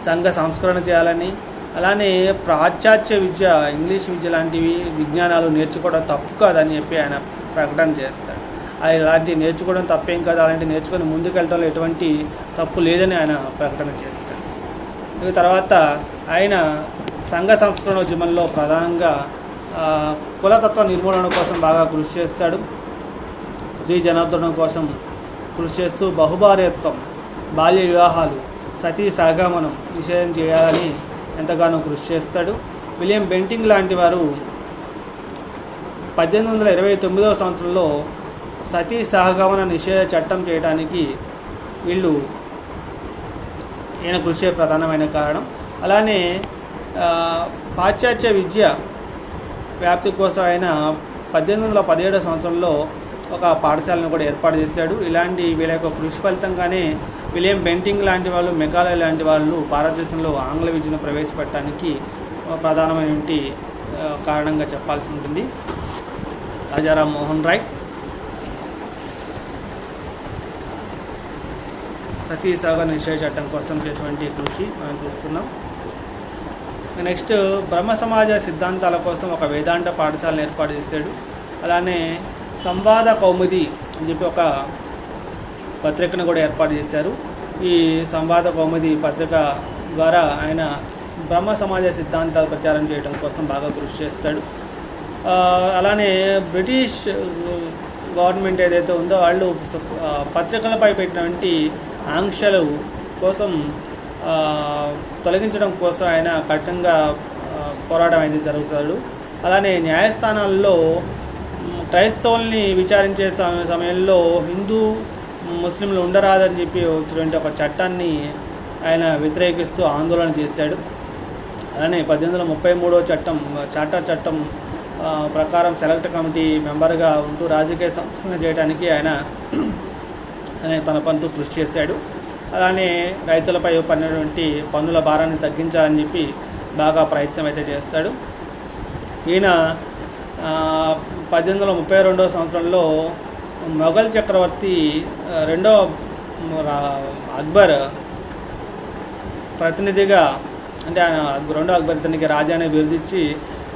S1: సంఘ సంస్కరణ చేయాలని, అలానే పాశ్చాత్య విద్య, ఇంగ్లీష్ విద్య లాంటివి విజ్ఞానాలు నేర్చుకోవడం తప్పు కాదని చెప్పి ఆయన ప్రకటన చేస్తాడు. అది ఇలాంటివి నేర్చుకోవడం తప్పేం కాదు, అలాంటివి నేర్చుకొని ముందుకెళ్ళడంలో ఎటువంటి తప్పు లేదని ఆయన ప్రకటన చేస్తాడు. ఇక తర్వాత ఆయన సంఘ సంస్కరణోద్యమంలో ప్రధానంగా కులతత్వ నిర్మూలన కోసం బాగా కృషి చేస్తాడు. స్త్రీ జనార్దనం కోసం కృషి చేస్తూ బహుభార్యత్వం, బాల్య వివాహాలు, సతీ సహగమనం నిషేధం చేయాలని ఎంతగానో కృషి చేస్తాడు. విలియం బెంటింగ్ లాంటి వారు 1829వ సంవత్సరంలో సతీ సహగమన నిషేధ చట్టం చేయడానికి ఈయన కృషి ప్రధానమైన కారణం. అలానే పాశ్చాత్య విద్య వ్యాప్తి కోసం ఆయన 1817వ సంవత్సరంలో ఒక పాఠశాలను కూడా ఏర్పాటు చేశాడు. ఇలాంటి వీళ్ళ యొక్క కృషి ఫలితంగానే విలియం బెంటింగ్ లాంటి వాళ్ళు, మెకాలే లాంటి వాళ్ళు భారతదేశంలో ఆంగ్ల విద్యను ప్రవేశపెట్టడానికి ప్రధానమైనటువంటి కారణంగా చెప్పాల్సి ఉంటుంది. రాజారాం మోహన్ రాయ్ సతీ సహగమన నిషేధ చట్టం కోసం చేసినటువంటి కృషి మనం చూస్తున్నాం. నెక్స్ట్ బ్రహ్మ సమాజ సిద్ధాంతాల కోసం ఒక వేదాంత పాఠశాలను ఏర్పాటు చేశాడు. అలానే సంవాద కౌముది అని చెప్పి ఒక పత్రికను కూడా ఏర్పాటు చేశారు. ఈ సంవాద కౌముది పత్రిక ద్వారా ఆయన బ్రహ్మ సమాజ సిద్ధాంతాలు ప్రచారం చేయడం కోసం బాగా కృషి చేస్తాడు. అలానే బ్రిటిష్ గవర్నమెంట్ ఏదైతే ఉందో వాళ్ళు పత్రికలపై పెట్టినటువంటి ఆంక్షలు కోసం తొలగించడం కోసం ఆయన కఠినంగా పోరాటం అనేది జరుగుతాడు. అలానే న్యాయస్థానాల్లో క్రైస్తవుల్ని విచారించే సమయంలో హిందూ ముస్లింలు ఉండరాదని చెప్పి వచ్చినటువంటి ఒక చట్టాన్ని ఆయన వ్యతిరేకిస్తూ ఆందోళన చేశాడు. అలానే 1833వ చార్టర్ చట్టం ప్రకారం సెలెక్ట్ కమిటీ మెంబర్గా ఉంటూ రాజకీయ సంస్కరణ చేయడానికి ఆయన తన పనితో కృషి చేశాడు. అలానే రైతులపై పడినటువంటి పన్నుల భారాన్ని తగ్గించాలని చెప్పి బాగా ప్రయత్నం అయితే చేస్తాడు. ఈయన 1832వ సంవత్సరంలో మొఘల్ చక్రవర్తి రెండో అక్బర్ ప్రతినిధిగా, అంటే ఆయన రెండో అక్బర్ తనకి రాజాని బిరుదిచ్చి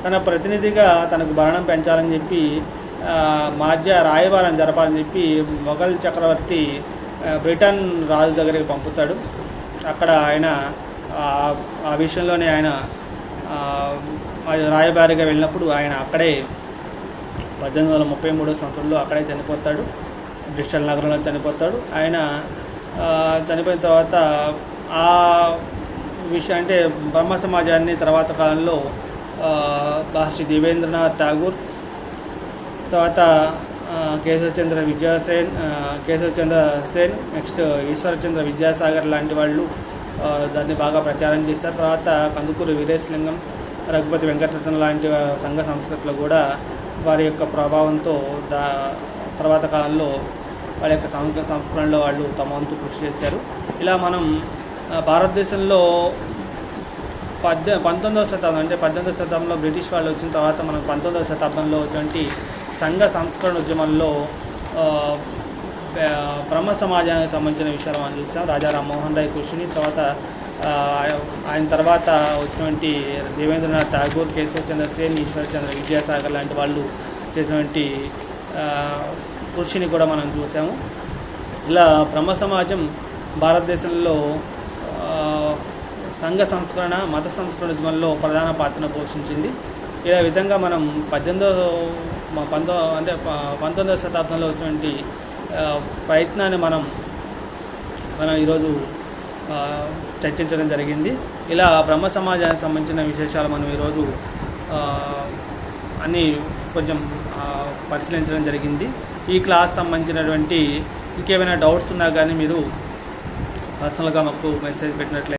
S1: తన ప్రతినిధిగా తనకు భరణం పెంచాలని చెప్పి మాధ్య రాయబారం జరపాలని చెప్పి మొఘల్ చక్రవర్తి బ్రిటన్ రాజు దగ్గరికి పంపుతాడు. అక్కడ ఆయన ఆ విషయంలోనే ఆయన రాయబారిగా వెళ్ళినప్పుడు ఆయన అక్కడే 1833వ సంవత్సరంలో అక్కడే చనిపోతాడు. బ్రిస్టల్ నగరంలో చనిపోతాడు. ఆయన చనిపోయిన తర్వాత ఆ విషయం అంటే బ్రహ్మ సమాజాన్ని తర్వాత కాలంలో మహర్షి దేవేంద్రనాథ్ ఠాగూర్, తర్వాత కేశవచంద్ర సేన్, నెక్స్ట్ ఈశ్వరచంద్ర విద్యాసాగర్ లాంటి వాళ్ళు దాన్ని బాగా ప్రచారం చేస్తారు. తర్వాత కందుకూరి వీరేశలింగం, రఘుపతి వెంకటరత్న లాంటి సంఘ సంస్కృతిలో కూడా వారి యొక్క ప్రభావంతో తర్వాత కాలంలో వాళ్ళ యొక్క సంస్కరణలో వాళ్ళు తమ వంతు కృషి చేశారు. ఇలా మనం భారతదేశంలో 19వ శతాబ్దం అంటే 18వ శతాబ్దంలో బ్రిటిష్ వాళ్ళు వచ్చిన తర్వాత మనం 19వ శతాబ్దంలో వచ్చినటువంటి సంఘ సంస్కరణ ఉద్యమంలో బ్రహ్మ సమాజానికి సంబంధించిన విషయాలు మనం చూస్తాం. రాజా రామ్మోహన్ రాయ్ కృషిని, తర్వాత ఆయన తర్వాత వచ్చినటువంటి దేవేంద్రనాథ్ ఠాగూర్, కేశవచంద్ర సేన్, ఈశ్వర్చంద్ర విద్యాసాగర్ లాంటి వాళ్ళు చేసినటువంటి కృషిని కూడా మనం చూసాము. ఇలా బ్రహ్మ సమాజం భారతదేశంలో సంఘ సంస్కరణ, మత సంస్కరణ ఉద్యమంలో ప్రధాన పాత్రను పోషించింది. ఇలా విధంగా మనం 19వ శతాబ్దంలో వచ్చినటువంటి ప్రయత్నాన్ని మనం ఈరోజు చర్చించడం జరిగింది. ఇలా బ్రహ్మ సమాజానికి సంబంధించిన విశేషాలు మనం ఈరోజు అన్నీ కొంచెం పరిశీలించడం జరిగింది. ఈ క్లాస్ సంబంధించినటువంటి ఇంకేమైనా డౌట్స్ ఉన్నా కానీ మీరు పర్సనల్గా మాకు మెసేజ్ పెట్టినట్లయితే